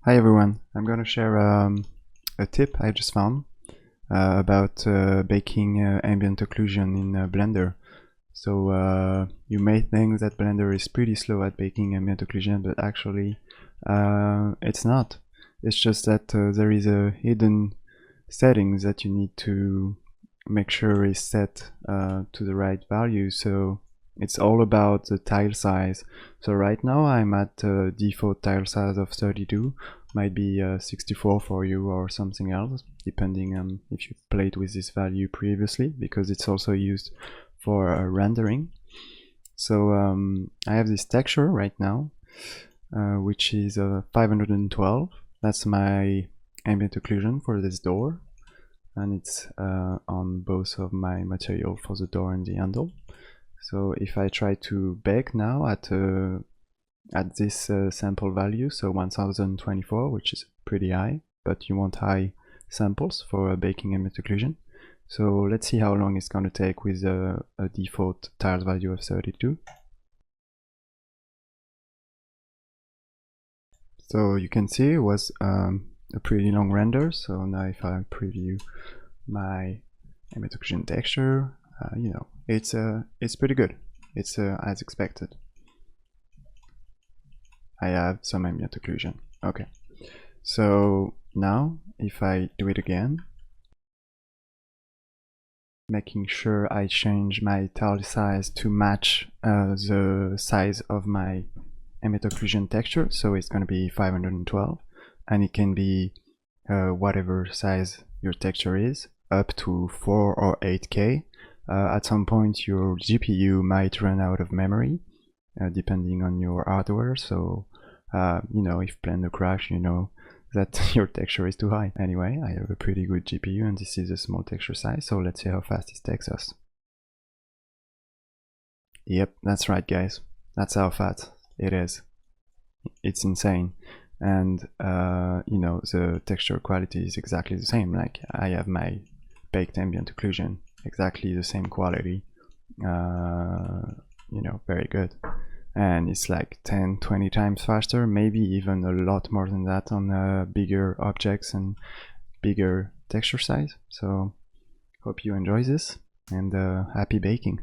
Hi everyone, I'm going to share a tip I just found about baking ambient occlusion in Blender. So you may think that Blender is pretty slow at baking ambient occlusion, but actually it's not. It's just that there is a hidden settings that you need to make sure is set to the right value. So it's all about the tile size. So right now I'm at default tile size of 32. Might be 64 for you or something else, depending on if you've played with this value previously, because it's also used for rendering. So I have this texture right now, which is 512. That's my ambient occlusion for this door, and it's on both of my material for the door and the handle. So if I try to bake now at this sample value, so 1024, which is pretty high, but you want high samples for baking ambient occlusion. So let's see how long it's going to take with a default tile value of 32. So you can see it was a pretty long render. So now if I preview my ambient occlusion texture, you know, it's pretty good. It's as expected. I have some ambient occlusion. Okay, so now if I do it again, making sure I change my tile size to match the size of my ambient occlusion texture, so it's going to be 512, and it can be whatever size your texture is, up to 4 or 8K. At some point your GPU might run out of memory, depending on your hardware, so you know, if Blender crash, you know that your texture is too high. Anyway, I have a pretty good GPU and this is a small texture size, so let's see how fast it takes us. Yep, that's right guys, that's how fast it is. It's insane. And you know, the texture quality is exactly the same. Like, I have my baked ambient occlusion, exactly the same quality. You know, very good. And it's like 10-20 times faster, maybe even a lot more than that on bigger objects and bigger texture size. So hope you enjoy this, and happy baking.